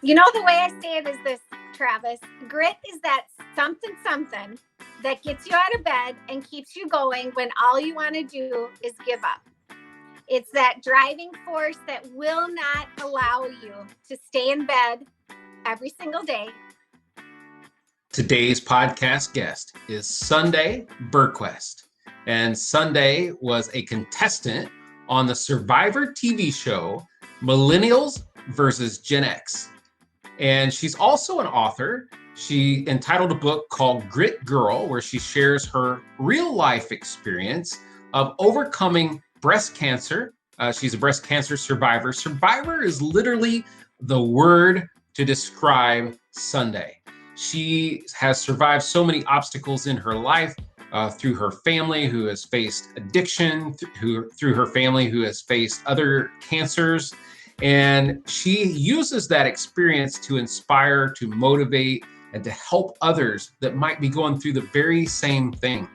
You know, the way I say it is this, Travis. Grit is that something that gets you out of bed and keeps you going when all you want to do is give up. It's that driving force that will not allow you to stay in bed every single day. Today's podcast guest is Sunday Burquest. And Sunday was a contestant on the Survivor TV show, Millennials versus Gen X. And she's also an author. She entitled a book called Grit Girl, where she shares her real life experience of overcoming breast cancer. She's a breast cancer survivor. Survivor is literally the word to describe Sunday. She has survived so many obstacles in her life through her family who has faced addiction, through her family who has faced other cancers. And she uses that experience to inspire, to motivate, and to help others that might be going through the very same thing.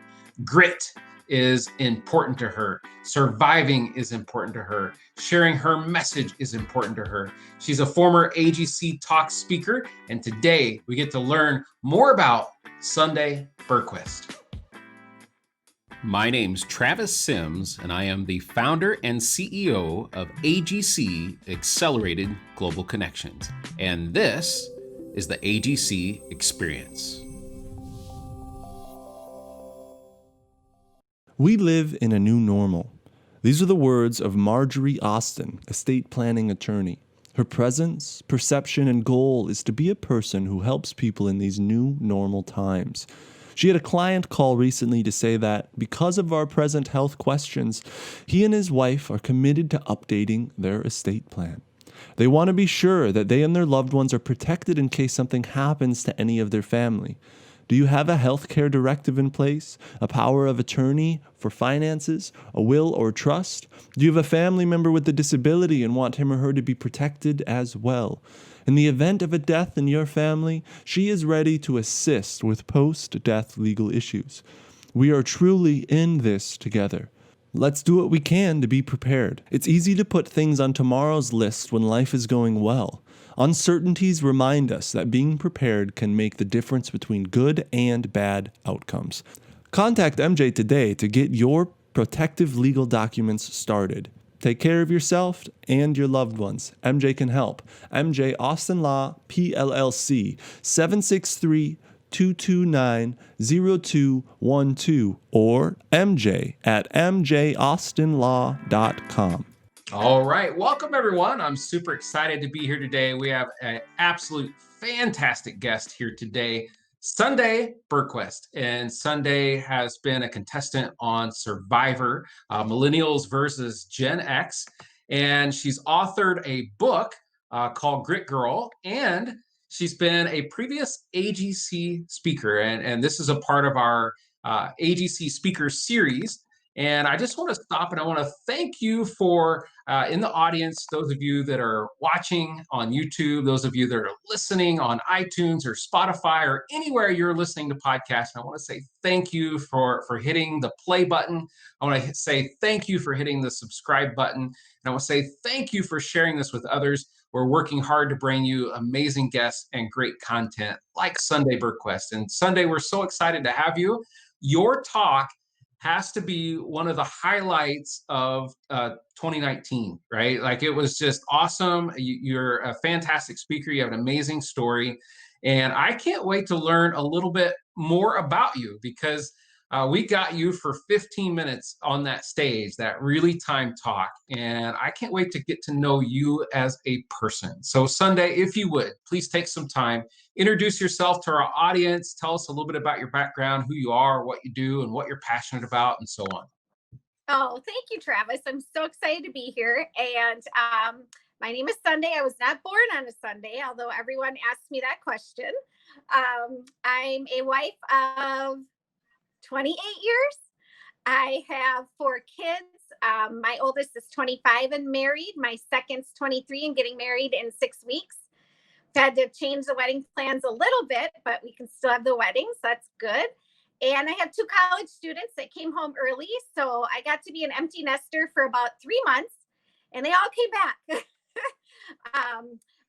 Grit is important to her. Surviving is important to her. Sharing her message is important to her. She's a former AGC Talk speaker, and today we get to learn more about Sunday Burquest. My name's Travis Sims, and I am the founder and CEO of AGC Accelerated Global Connections. And this is the AGC Experience. We live in a new normal. These are the words of Marjorie Austin, estate planning attorney. Her presence, perception, and goal is to be a person who helps people in these new normal times. She had a client call recently to say that because of our present health questions, he and his wife are committed to updating their estate plan. They want to be sure that they and their loved ones are protected in case something happens to any of their family. Do you have a healthcare directive in place, a power of attorney for finances, a will or trust? Do you have a family member with a disability and want him or her to be protected as well? In the event of a death in your family, she is ready to assist with post-death legal issues. We are truly in this together. Let's do what we can to be prepared. It's easy to put things on tomorrow's list when life is going well. Uncertainties remind us that being prepared can make the difference between good and bad outcomes. Contact MJ today to get your protective legal documents started. Take care of yourself and your loved ones. MJ can help. MJ Austin Law, PLLC, 763-229-0212 or MJ at mjaustinlaw.com. All right. Welcome, everyone. I'm super excited to be here today. We have an absolute fantastic guest here today, Sunday Burquest. And Sunday has been a contestant on Survivor, Millennials versus Gen X. And she's authored a book called Grit Girl. And she's been a previous AGC speaker. And this is a part of our AGC speaker series. And I just want to stop and I want to thank you for, in the audience, those of you that are watching on YouTube, those of you that are listening on iTunes or Spotify or anywhere you're listening to podcasts. I want to say thank you for hitting the play button. I want to say thank you for hitting the subscribe button. And I want to say thank you for sharing this with others. We're working hard to bring you amazing guests and great content like Sunday Burquest. And Sunday, we're so excited to have you. Your talk has to be one of the highlights of 2019, right? Like it was just awesome. You're a fantastic speaker. You have an amazing story. And I can't wait to learn a little bit more about you because we got you for 15 minutes on that stage, that really time talk. And I can't wait to get to know you as a person. So Sunday, if you would, please take some time, introduce yourself to our audience, tell us a little bit about your background, who you are, what you do, and what you're passionate about, and so on. Oh, thank you, Travis. I'm so excited to be here. And my name is Sunday. I was not born on a Sunday, although everyone asks me that question. I'm a wife of 28 years. I have 4 kids. My oldest is 25 and married. My second's 23 and getting married in 6 weeks. Had to change the wedding plans a little bit, but we can still have the wedding, so that's good. And I have 2 college students that came home early, so I got to be an empty nester for about 3 months, and they all came back.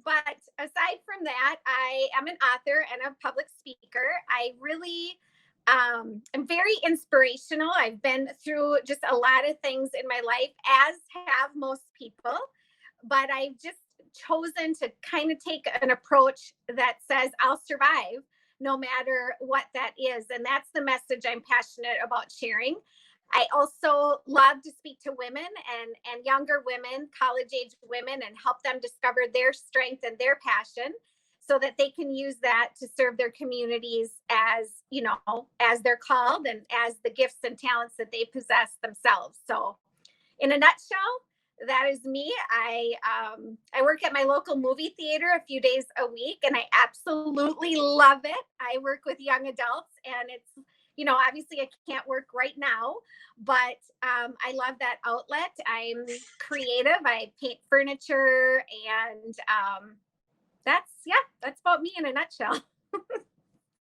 But aside from that, I am an author and a public speaker. I really am very inspirational. I've been through just a lot of things in my life, as have most people. But I've just chosen to kind of take an approach that says I'll survive no matter what that is. And that's the message I'm passionate about sharing. I also love to speak to women and younger women, college age women, and help them discover their strength and their passion so that they can use that to serve their communities as, you know, as they're called and as the gifts and talents that they possess themselves. So in a nutshell, that is me. I work at my local movie theater a few days a week, and I absolutely love it. I work with young adults, and it's, you know, obviously I can't work right now, but I love that outlet. I'm creative. I paint furniture, and that's about me in a nutshell.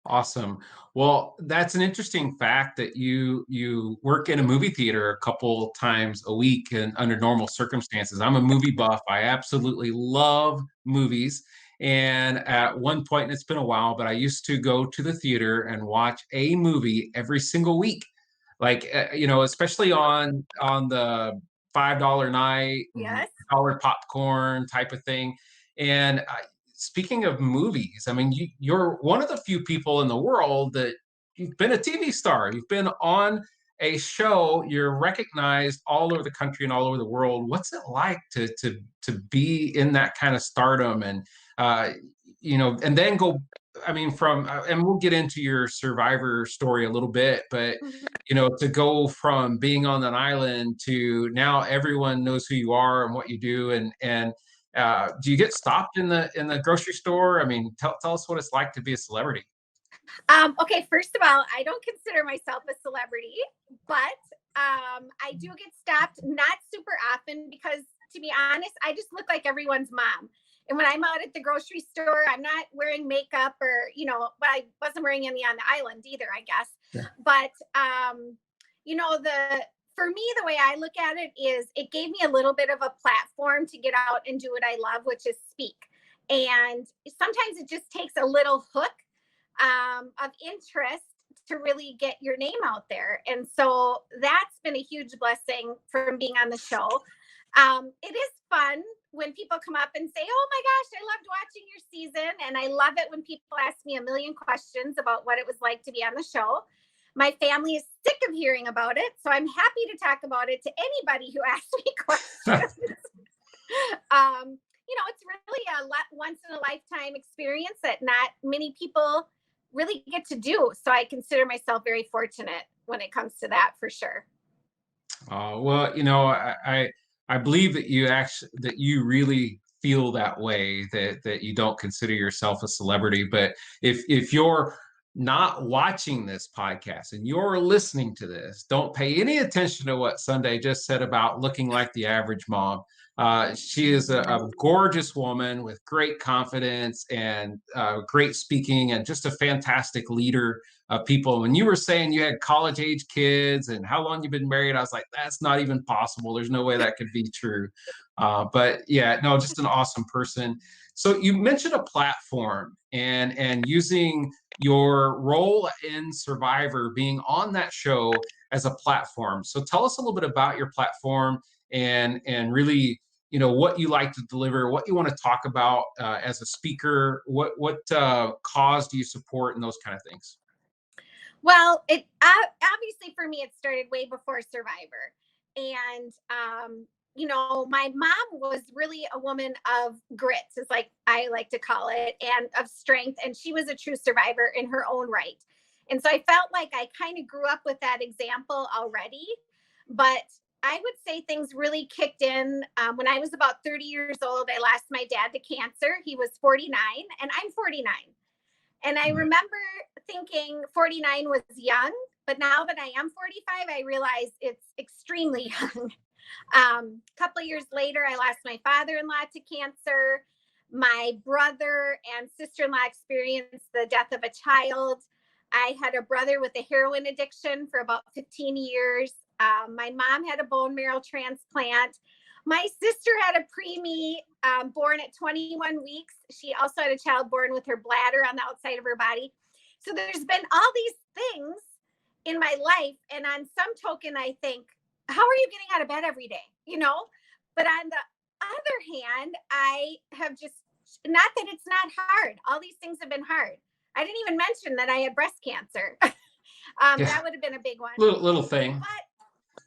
Awesome. Well, that's an interesting fact that you work in a movie theater a couple times a week and under normal circumstances. I'm a movie buff. I absolutely love movies. And at one point, and it's been a while, but I used to go to the theater and watch a movie every single week. Like you know, especially on the $5 night, Yes. dollar popcorn type of thing. And speaking of movies, I mean, you're one of the few people in the world that you've been a TV star. You've been on a show. You're recognized all over the country and all over the world. What's it like to be in that kind of stardom and uh, you know, and then go? I mean, from and we'll get into your Survivor story a little bit, but Mhm. you know, to go from being on an island to now everyone knows who you are and what you do, and do you get stopped in the grocery store? I mean, tell us what it's like to be a celebrity. Okay, first of all, I don't consider myself a celebrity, but I do get stopped not super often because, to be honest, I just look like everyone's mom. And when I'm out at the grocery store, I'm not wearing makeup or, you know, but I wasn't wearing any on the island either, I guess. Yeah. But, you know, for me, the way I look at it is it gave me a little bit of a platform to get out and do what I love, which is speak. And sometimes it just takes a little hook of interest to really get your name out there. And so that's been a huge blessing from being on the show. It is fun when people come up and say, "Oh my gosh, I loved watching your season." And I love it when people ask me a million questions about what it was like to be on the show. My family is sick of hearing about it. So I'm happy to talk about it to anybody who asks me questions. You know, it's really a once in a lifetime experience that not many people really get to do. So I consider myself very fortunate when it comes to that, for sure. Well, you know, I believe that you really feel that way, that you don't consider yourself a celebrity. But if you're not watching this podcast and you're listening to this, don't pay any attention to what Sunday just said about looking like the average mom. She is a gorgeous woman with great confidence and great speaking and just a fantastic leader of people. When you were saying you had college age kids and how long you've been married, I was like, that's not even possible. There's no way that could be true. But yeah, no, just an awesome person. So you mentioned a platform and using your role in Survivor, being on that show as a platform. So tell us a little bit about your platform and really, you know, what you like to deliver, what you want to talk about as a speaker, what cause do you support, and those kind of things. Well, it obviously for me, it started way before Survivor. And, you know, my mom was really a woman of grit, is like I like to call it, and of strength. And she was a true survivor in her own right. And so I felt like I kind of grew up with that example already. But I would say things really kicked in when I was about 30 years old. I lost my dad to cancer. He was 49, and I'm 49. And I remember thinking 49 was young, but now that I am 45, I realize it's extremely young. A couple of years later, I lost my father-in-law to cancer. My brother and sister-in-law experienced the death of a child. I had a brother with a heroin addiction for about 15 years. My mom had a bone marrow transplant. My sister had a preemie born at 21 weeks. She also had a child born with her bladder on the outside of her body. So there's been all these things in my life. And on some token, I think, how are you getting out of bed every day? But on the other hand, I have just, not that it's not hard. All these things have been hard. I didn't even mention that I had breast cancer. That would have been a big one. Little thing. But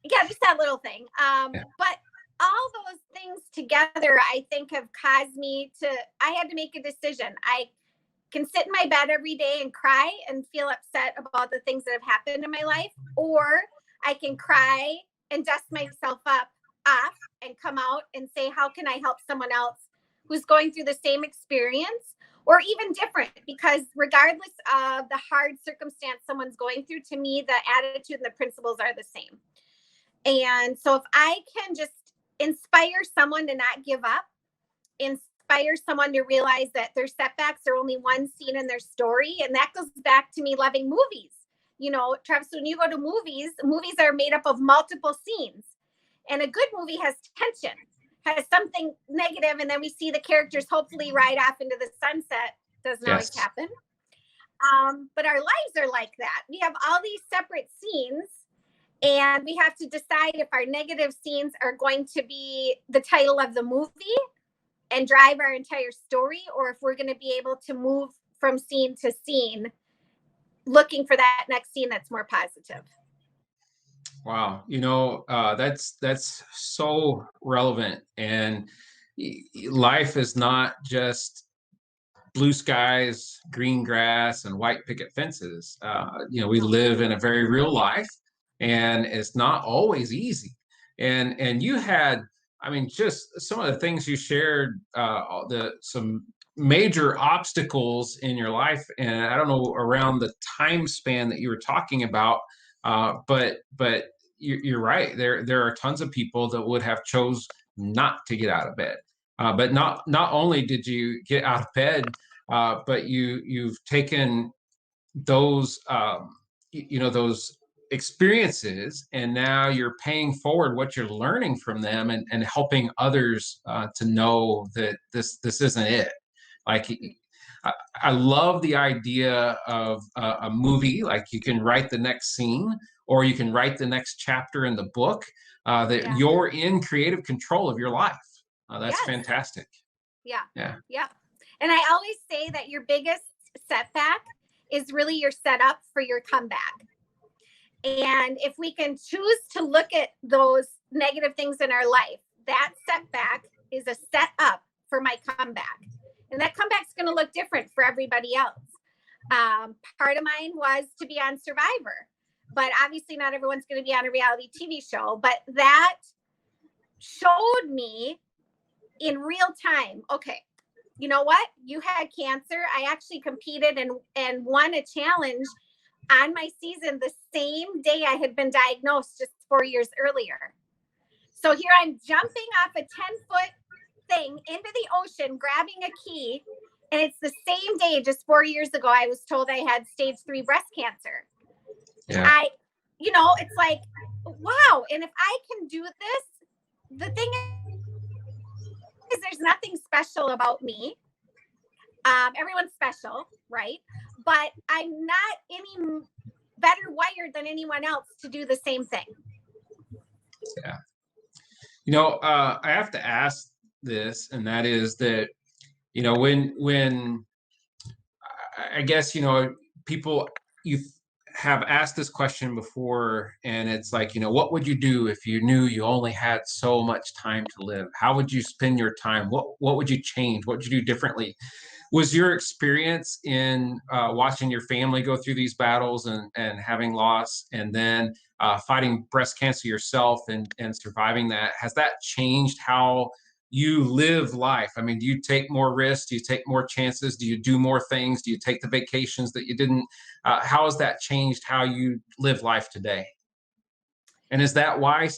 yeah, just that little thing. But all those things together, I think, have caused me to, I had to make a decision. I can sit in my bed every day and cry and feel upset about the things that have happened in my life, or I can cry and dust myself off and come out and say, how can I help someone else who's going through the same experience or even different? Because regardless of the hard circumstance someone's going through, to me, the attitude and the principles are the same. And so if I can just inspire someone to not give up, inspire someone to realize that their setbacks are only one scene in their story. And that goes back to me loving movies. Travis, when you go to movies are made up of multiple scenes. And a good movie has tension, has something negative, and then we see the characters hopefully ride off into the sunset. Doesn't always happen. But our lives are like that. We have all these separate scenes, and we have to decide if our negative scenes are going to be the title of the movie and drive our entire story, or if we're going to be able to move from scene to scene, looking for that next scene that's more positive. Wow. That's so relevant. And life is not just blue skies, green grass, and white picket fences. We live in a very real life, and it's not always easy. And you had, just some of the things you shared, some major obstacles in your life, and I don't know around the time span that you were talking about, but you're right. There are tons of people that would have chose not to get out of bed. But not only did you get out of bed, but you've taken those those experiences, and now you're paying forward what you're learning from them, and helping others to know that this isn't it. Like, I love the idea of a movie. Like, you can write the next scene, or you can write the next chapter in the book, that you're in creative control of your life. That's fantastic. Yeah. And I always say that your biggest setback is really your setup for your comeback. And if we can choose to look at those negative things in our life, that setback is a setup for my comeback. And that comeback's going to look different for everybody else. Part of mine was to be on Survivor, but obviously not everyone's going to be on a reality TV show. But that showed me in real time, okay, you know what? You had cancer. I actually competed and won a challenge on my season the same day I had been diagnosed just 4 years earlier. So here I'm jumping off a 10-foot thing into the ocean, grabbing a key. And it's the same day, just 4 years ago, I was told I had stage 3 breast cancer. Yeah. It's like, wow. And if I can do this, the thing is there's nothing special about me. Everyone's special, right? But I'm not any better wired than anyone else to do the same thing. Yeah. I have to ask this, and that is that, when I guess, people, you have asked this question before, and it's like, what would you do if you knew you only had so much time to live? How would you spend your time? What would you change? What would you do differently? Was your experience in watching your family go through these battles and having loss, and then fighting breast cancer yourself and surviving that, has that changed how you live life? Do you take more risks? Do you take more chances? Do you do more things? Do you take the vacations that you didn't? How has that changed how you live life today? And is that why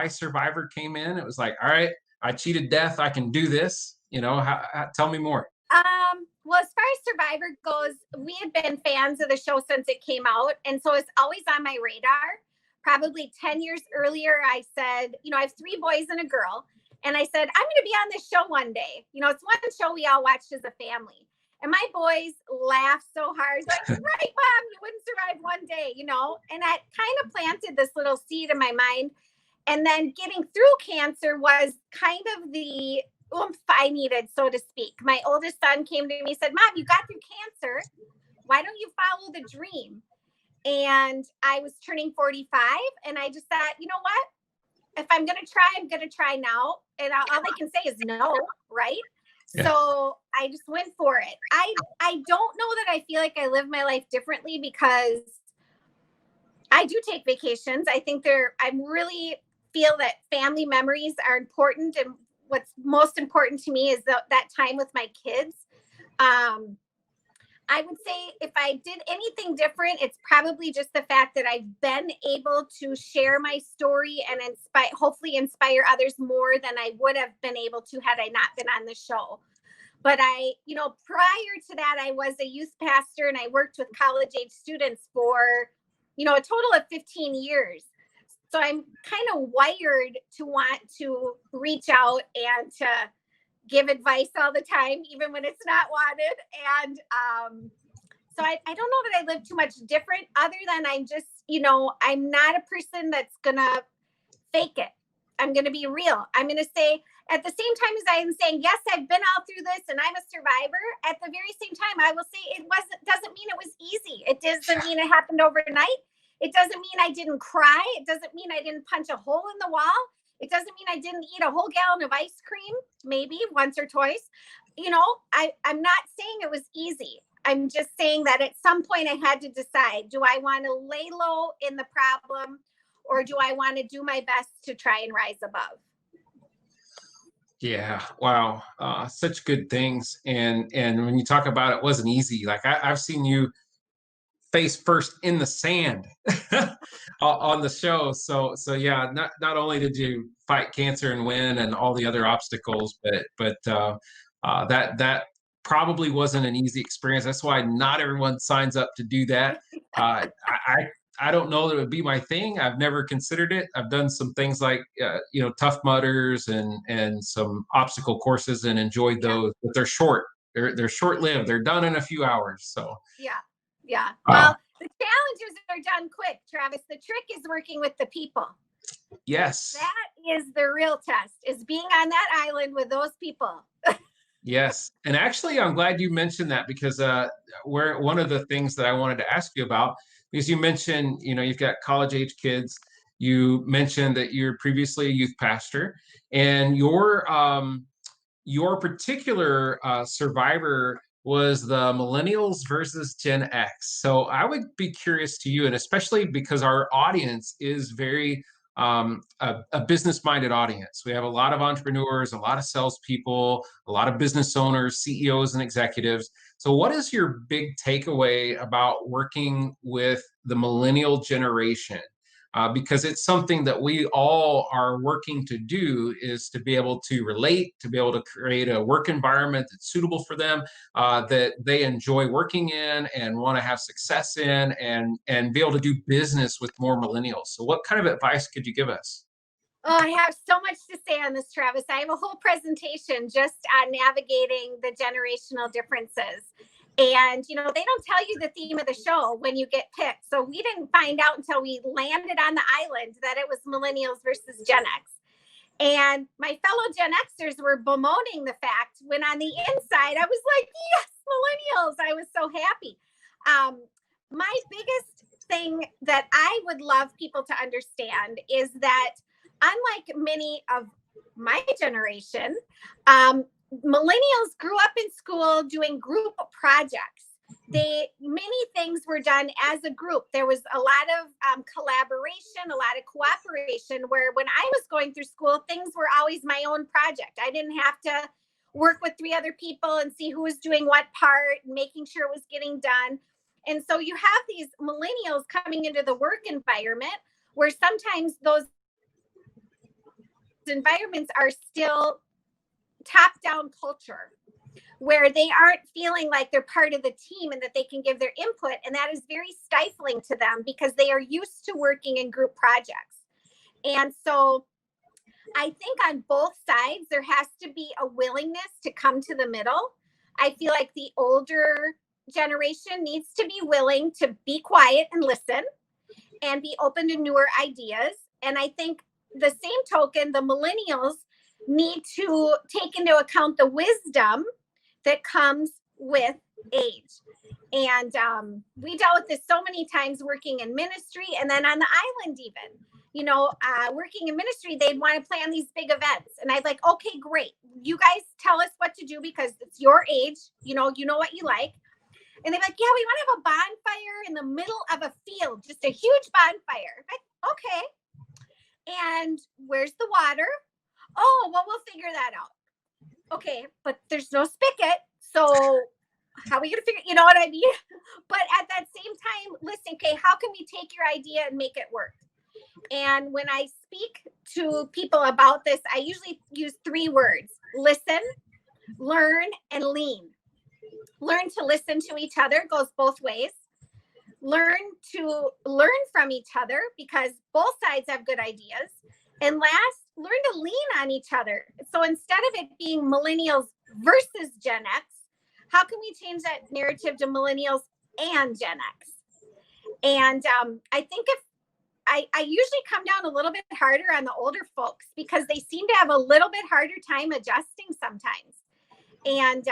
Survivor came in? It was like, all right, I cheated death. I can do this. Tell me more. Well, as far as Survivor goes, we had been fans of the show since it came out. And so it's always on my radar. probably 10 years earlier, I said, I have 3 boys and a girl. And I said, I'm going to be on this show one day. It's one show we all watched as a family. And my boys laughed so hard, like, right, Mom, you wouldn't survive one day, And that kind of planted this little seed in my mind. And then getting through cancer was kind of the oomph I needed, so to speak. My oldest son came to me and said, Mom, you got through cancer. Why don't you follow the dream? And I was turning 45, and I just thought, you know what? If I'm going to try, I'm going to try now. And all they can say is no, right? Yeah. So I just went for it. I don't know that I feel like I live my life differently because I do take vacations. I think I really feel that family memories are important. And what's most important to me is that time with my kids. I would say if I did anything different, it's probably just the fact that I've been able to share my story and hopefully inspire others more than I would have been able to had I not been on the show. But prior to that, I was a youth pastor and I worked with college age students for, a total of 15 years. So I'm kind of wired to want to reach out and to give advice all the time, even when it's not wanted. And so I don't know that I live too much different other than I'm just, I'm not a person that's going to fake it. I'm going to be real. I'm going to say at the same time as I'm saying, yes, I've been all through this and I'm a survivor. At the very same time, I will say doesn't mean it was easy. It doesn't mean it happened overnight. It doesn't mean I didn't cry. It doesn't mean I didn't punch a hole in the wall. It doesn't mean I didn't eat a whole gallon of ice cream, maybe once or twice. I'm not saying it was easy. I'm just saying that at some point I had to decide, do I want to lay low in the problem or do I want to do my best to try and rise above? Yeah. Wow. Such good things. And when you talk about it wasn't easy, like I've seen you face first in the sand on the show. So yeah, not only did you fight cancer and win and all the other obstacles, but that probably wasn't an easy experience. That's why not everyone signs up to do that. I don't know that it would be my thing. I've never considered it. I've done some things like Tough Mudders and some obstacle courses and enjoyed those, but they're short. They're short-lived. They're done in a few hours. So yeah. Well, the challenges are done quick, Travis. The trick is working with the people. Yes. That is the real test, is being on that island with those people. Yes. And actually, I'm glad you mentioned that because one of the things that I wanted to ask you about, because you mentioned, you've got college age kids. You mentioned that you're previously a youth pastor, and your particular survivor was the millennials versus Gen X. So I would be curious to you, and especially because our audience is very a business-minded audience. We have a lot of entrepreneurs, a lot of salespeople, a lot of business owners, CEOs, and executives. So what is your big takeaway about working with the millennial generation? Because it's something that we all are working to do, is to be able to relate, to be able to create a work environment that's suitable for them, that they enjoy working in and want to have success in, and be able to do business with more millennials. So what kind of advice could you give us? Oh, I have so much to say on this, Travis. I have a whole presentation just on navigating the generational differences. And, they don't tell you the theme of the show when you get picked. So we didn't find out until we landed on the island that it was millennials versus Gen X. And my fellow Gen Xers were bemoaning the fact when on the inside, I was like, yes, millennials. I was so happy. My biggest thing that I would love people to understand is that unlike many of my generation, millennials grew up in school doing group projects. Many things were done as a group. There was a lot of collaboration, a lot of cooperation, where when I was going through school, things were always my own project. I didn't have to work with 3 other people and see who was doing what part and making sure it was getting done. And so you have these millennials coming into the work environment where sometimes those environments are still top-down culture. where they aren't feeling like they're part of the team and that they can give their input. And that is very stifling to them because they are used to working in group projects. And so I think on both sides, there has to be a willingness to come to the middle. I feel like the older generation needs to be willing to be quiet and listen and be open to newer ideas. And I think the same token, the millennials need to take into account the wisdom that comes with age. And we dealt with this so many times working in ministry and then on the island even. You know, working in ministry, they'd want to plan these big events. And I'd like, okay, great. You guys tell us what to do because it's your age. You know what you like. And they're like, yeah, we want to have a bonfire in the middle of a field, just a huge bonfire. Like, okay. And where's the water? Oh, well, we'll figure that out. Okay, but there's no spigot. So how are we going to figure, you know what I mean? But at that same time, listen, okay, how can we take your idea and make it work? And when I speak to people about this, I usually use 3 words: listen, learn, and lean. Learn to listen to each other goes both ways. Learn to learn from each other because both sides have good ideas. And last, learn to lean on each other. So instead of it being millennials versus Gen X, how can we change that narrative to millennials and Gen X? And I think if I usually come down a little bit harder on the older folks because they seem to have a little bit harder time adjusting sometimes. And,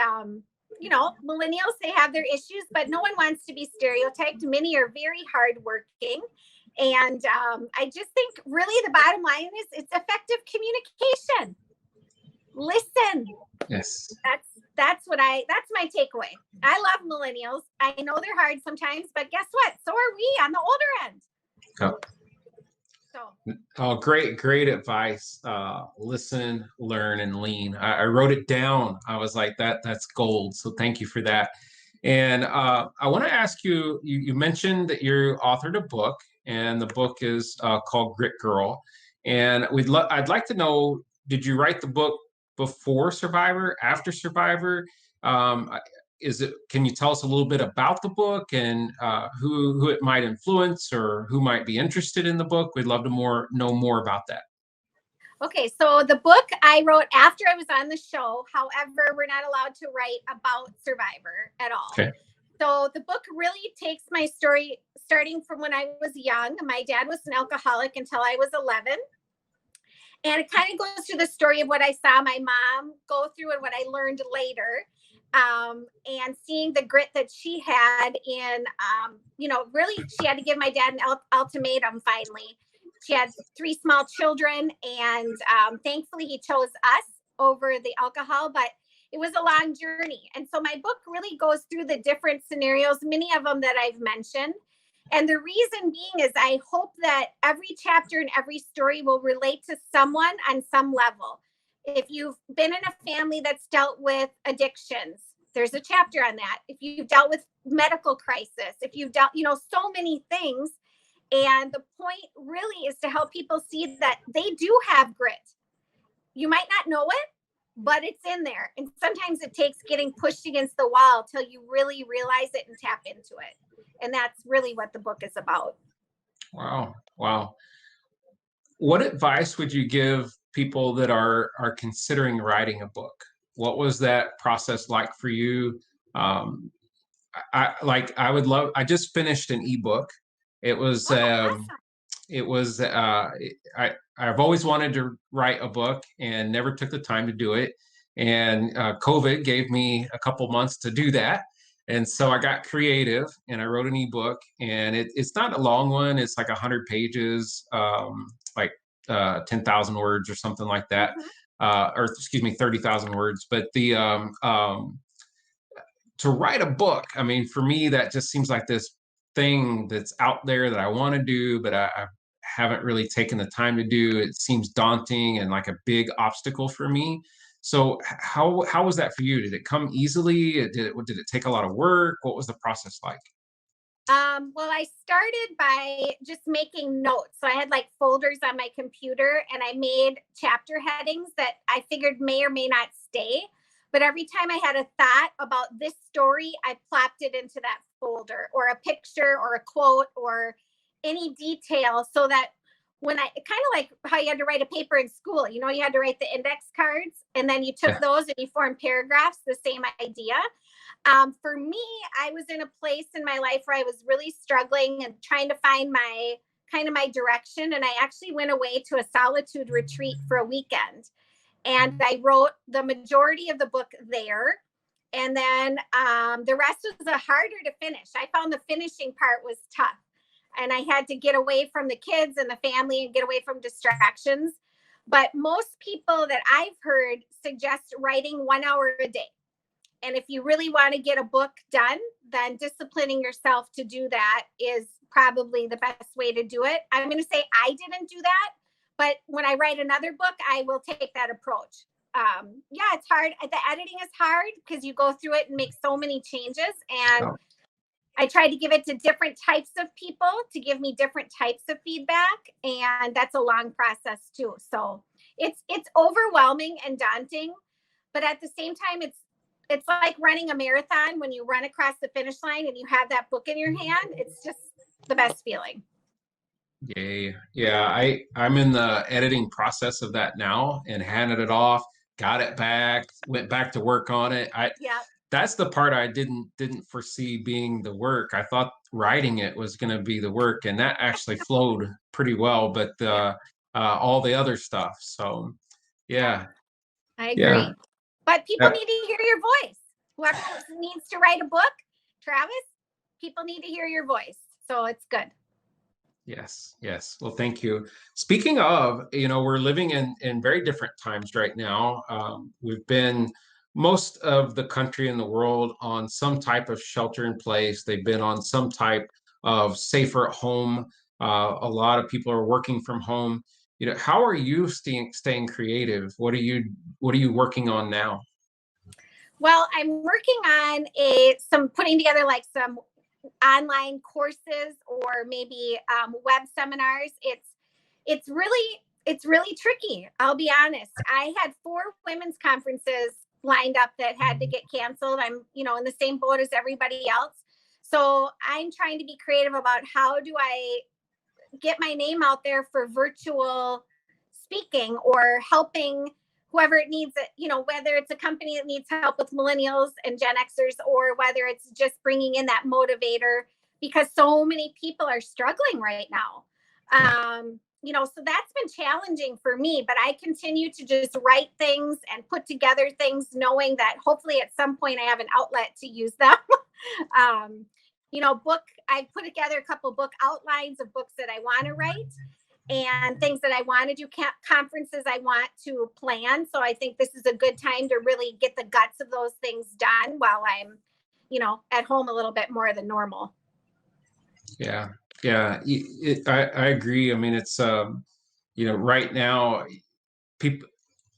you know, millennials, they have their issues, but no one wants to be stereotyped. Many are very hardworking. And I just think really the bottom line is it's effective communication. Listen. Yes. That's my takeaway. I love millennials. I know they're hard sometimes, but guess what? So are we on the older end. Oh. Oh, great advice. Listen, learn, and lean. I wrote it down. I was like, that's gold. So thank you for that. And I want to ask you, you mentioned that you authored a book, and the book is called Grit Girl. And I'd like to know, did you write the book before Survivor, after Survivor? Can you tell us a little bit about the book and who it might influence or who might be interested in the book? We'd love to know more about that. Okay, so the book I wrote after I was on the show. However, we're not allowed to write about Survivor at all. Okay. So the book really takes my story starting from when I was young. My dad was an alcoholic until I was 11. And it kind of goes through the story of what I saw my mom go through and what I learned later. And seeing the grit that she had in, really, she had to give my dad an ultimatum finally. She had 3 small children, and thankfully he chose us over the alcohol, but it was a long journey. And so my book really goes through the different scenarios, many of them that I've mentioned. And the reason being is I hope that every chapter and every story will relate to someone on some level. If you've been in a family that's dealt with addictions, there's a chapter on that. If you've dealt with medical crisis, if you've dealt, so many things. And the point really is to help people see that they do have grit. You might not know it, but it's in there. And sometimes it takes getting pushed against the wall till you really realize it and tap into it. And that's really what the book is about. Wow. What advice would you give people that are considering writing a book? What was that process like for you? I just finished an ebook. It was awesome. I've always wanted to write a book and never took the time to do it. And COVID gave me a couple months to do that. And so I got creative and I wrote an ebook, and it's not a long one. It's like 100 pages, 10,000 words or something like that. Or excuse me, 30,000 words. But to write a book, I mean, for me, that just seems like this thing that's out there that I want to do, but I haven't really taken the time to do. It seems daunting and like a big obstacle for me. So how was that for you? Did it come easily? Did it take a lot of work? What was the process like? Well, I started by just making notes. So I had like folders on my computer, and I made chapter headings that I figured may or may not stay. But every time I had a thought about this story, I plopped it into that folder, or a picture or a quote or any detail, so that when I kind of like how you had to write a paper in school, you had to write the index cards, and then you took Yeah. those and you formed paragraphs, the same idea. For me, I was in a place in my life where I was really struggling and trying to find my direction. And I actually went away to a solitude retreat for a weekend. And I wrote the majority of the book there. And then the rest was harder to finish. I found the finishing part was tough. And I had to get away from the kids and the family and get away from distractions. But most people that I've heard suggest writing 1 hour a day. And if you really want to get a book done, then disciplining yourself to do that is probably the best way to do it. I'm going to say I didn't do that, but when I write another book, I will take that approach. Yeah, it's hard. The editing is hard because you go through it and make so many changes. And Oh. I tried to give it to different types of people to give me different types of feedback. And that's a long process too. So it's overwhelming and daunting, but at the same time, it's like running a marathon. When you run across the finish line and you have that book in your hand, it's just the best feeling. Yay. Yeah, I'm in the editing process of that now, and handed it off, got it back, went back to work on it. Yeah. That's the part I didn't foresee being the work. I thought writing it was going to be the work, and that actually flowed pretty well, but all the other stuff. So yeah. I agree. Yeah. But people need to hear your voice. Whoever needs to write a book, Travis, people need to hear your voice. So it's good. Yes, yes. Well, thank you. Speaking of, we're living in very different times right now. We've been, most of the country and the world, on some type of shelter in place. They've been on some type of safer at home. A lot of people are working from home. How are you staying creative? What are you working on now? Well, I'm working on some putting together like some online courses, or maybe web seminars. It's really tricky. I'll be honest. I had 4 women's conferences lined up that had to get canceled. I'm in the same boat as everybody else. So I'm trying to be creative about how do I get my name out there for virtual speaking, or helping whoever it needs, whether it's a company that needs help with millennials and Gen Xers, or whether it's just bringing in that motivator, because so many people are struggling right now. So that's been challenging for me, but I continue to just write things and put together things, knowing that hopefully at some point I have an outlet to use them. I put together a couple book outlines of books that I want to write, and things that I want to do, conferences I want to plan. So I think this is a good time to really get the guts of those things done while I'm, at home a little bit more than normal. Yeah, yeah, I agree. I mean, it's right now, people,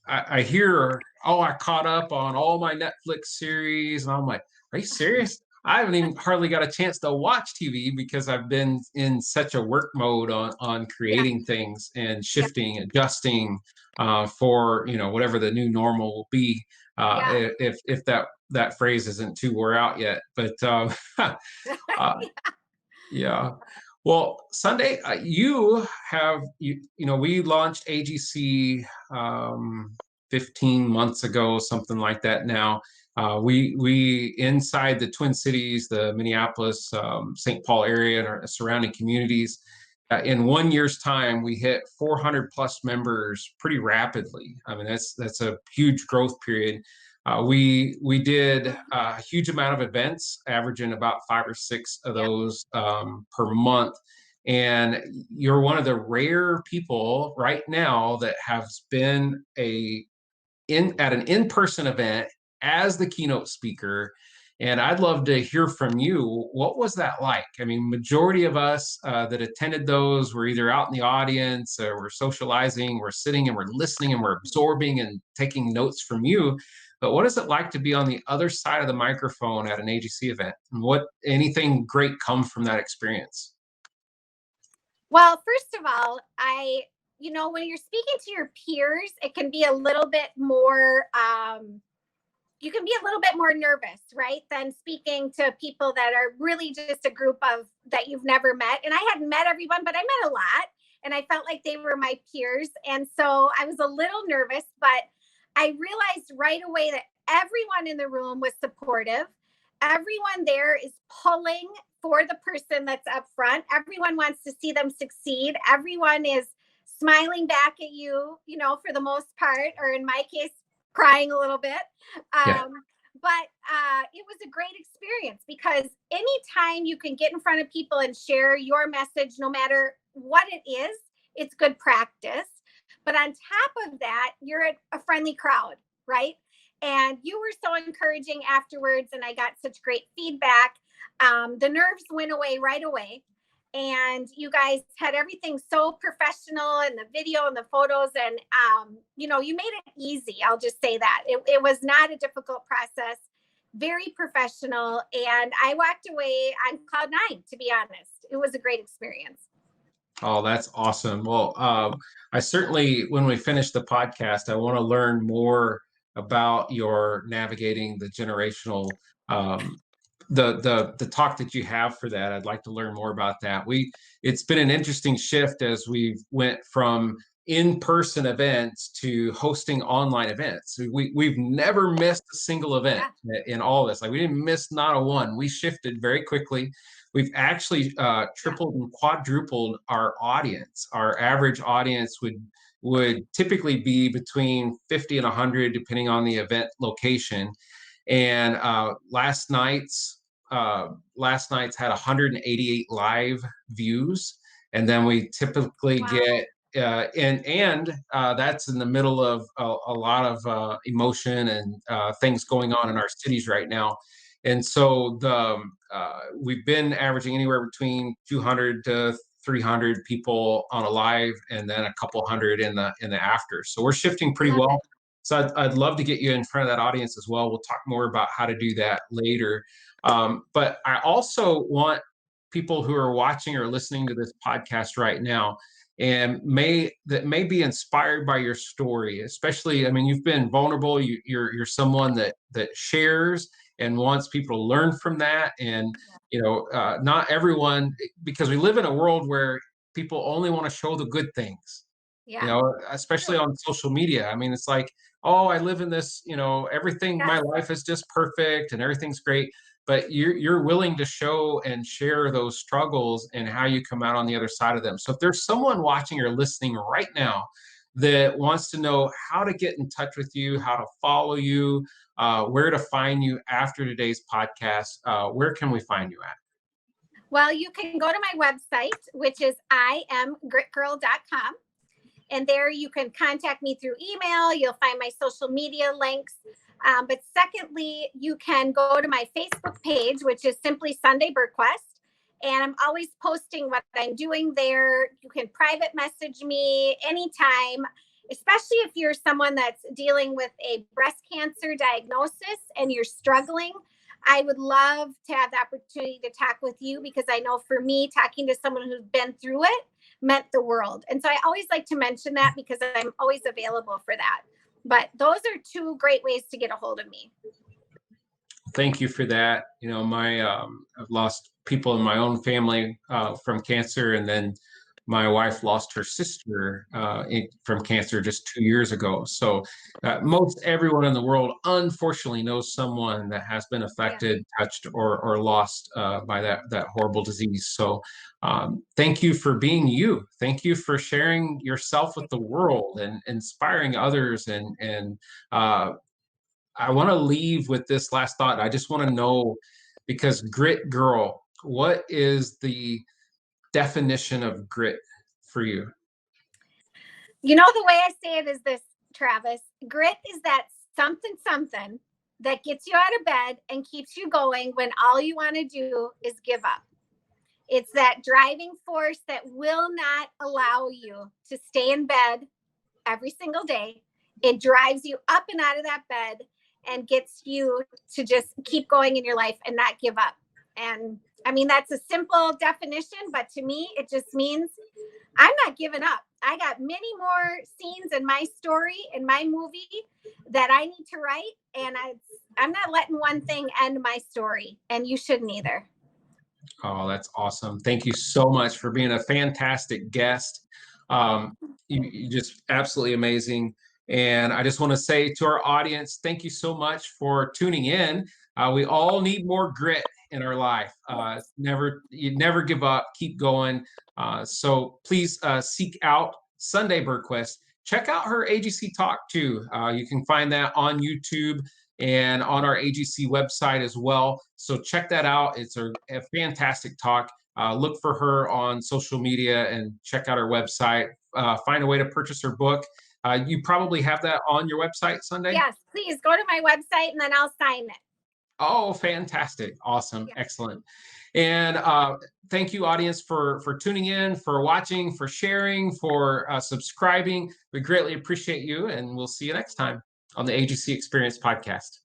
I hear, oh, I caught up on all my Netflix series, and I'm like, are you serious? I haven't even hardly got a chance to watch TV because I've been in such a work mode on creating things and shifting, adjusting for whatever the new normal will be. If that phrase isn't too wore out yet, but yeah. Well, Sunday, we launched AGC 15 months ago, something like that now. We inside the Twin Cities, the Minneapolis, St. Paul area, and our surrounding communities. In 1 year's time, we hit 400 plus members pretty rapidly. I mean, that's a huge growth period. We did a huge amount of events, averaging about 5 or 6 of those per month. And you're one of the rare people right now that has been at an in-person event as the keynote speaker. And I'd love to hear from you. What was that like? I mean, majority of us that attended those were either out in the audience, or we're socializing, we're sitting and we're listening and we're absorbing and taking notes from you. But what is it like to be on the other side of the microphone at an AGC event? And anything great come from that experience? Well, first of all, when you're speaking to your peers, it can be a little bit more, you can be a little bit more nervous, right, than speaking to people that are really just a group of that you've never met. And I hadn't met everyone, but I met a lot, and I felt like they were my peers. And so I was a little nervous, but I realized right away that everyone in the room was supportive. Everyone there is pulling for the person that's up front. Everyone wants to see them succeed. Everyone is smiling back at you, for the most part, or in my case, crying a little bit. Yeah. But it was a great experience, because anytime you can get in front of people and share your message, no matter what it is, it's good practice. But on top of that, you're a friendly crowd, right? And you were so encouraging afterwards, and I got such great feedback. The nerves went away right away. And you guys had everything so professional, and the video and the photos, and you made it easy. I'll just say that it was not a difficult process, very professional, and I walked away on cloud nine. To be honest, it was a great experience. Oh, that's awesome. Well, I certainly, when we finish the podcast, I want to learn more about your navigating the generational, the talk that you have for that. I'd like to learn more about that. It's been an interesting shift as we went from in-person events to hosting online events. We've never missed a single event in all this. Like, we didn't miss not a one. We shifted very quickly. We've actually tripled and quadrupled our audience. Our average audience would typically be between 50 and 100, depending on the event location. And last night's had 188 live views, and then we typically get and that's in the middle of a lot of emotion and things going on in our cities right now. And so we've been averaging anywhere between 200 to 300 people on a live, and then a couple hundred in the after. So we're shifting pretty well. So I'd love to get you in front of that audience as well. We'll talk more about how to do that later. But I also want people who are watching or listening to this podcast right now and may be inspired by your story, especially, I mean, you've been vulnerable. You're someone that shares and wants people to learn from that. And, not everyone, because we live in a world where people only want to show the good things. Especially on social media. I mean, it's like, oh, I live in this, everything, my life is just perfect and everything's great. But you're willing to show and share those struggles and how you come out on the other side of them. So if there's someone watching or listening right now that wants to know how to get in touch with you, how to follow you, where to find you after today's podcast, where can we find you at? Well, you can go to my website, which is imgritgirl.com. And there you can contact me through email. You'll find my social media links. But secondly, you can go to my Facebook page, which is simply Sunday Burquest. And I'm always posting what I'm doing there. You can private message me anytime, especially if you're someone that's dealing with a breast cancer diagnosis and you're struggling. I would love to have the opportunity to talk with you, because I know for me, talking to someone who's been through it meant the world. And so I always like to mention that, because I'm always available for that. But those are two great ways to get a hold of me. Thank you for that. I've lost people in my own family from cancer, and then my wife lost her sister from cancer just 2 years ago. So most everyone in the world, unfortunately, knows someone that has been affected, touched, or lost by that horrible disease. So thank you for being you. Thank you for sharing yourself with the world and inspiring others. And I want to leave with this last thought. I just want to know, because Grit Girl, what is the definition of grit for you? The way I say it is this, Travis. Grit is that something that gets you out of bed and keeps you going when all you want to do is give up. It's that driving force that will not allow you to stay in bed every single day. It drives you up and out of that bed and gets you to just keep going in your life and not give up. And I mean, that's a simple definition, but to me, it just means I'm not giving up. I got many more scenes in my story, in my movie, that I need to write. And not letting one thing end my story, and you shouldn't either. Oh, that's awesome. Thank you so much for being a fantastic guest. You just absolutely amazing. And I just want to say to our audience, thank you so much for tuning in. We all need more grit in our life. You never give up, keep going. So please seek out Sunday Burquest. Check out her AGC talk too. You can find that on YouTube and on our AGC website as well. So check that out. It's a fantastic talk. Look for her on social media and check out her website. Find a way to purchase her book. You probably have that on your website, Sunday? Yes, please go to my website and then I'll sign it. Oh, fantastic. Awesome. Yeah. Excellent. And thank you, audience, for tuning in, for watching, for sharing, for subscribing. We greatly appreciate you, and we'll see you next time on the AGC Experience podcast.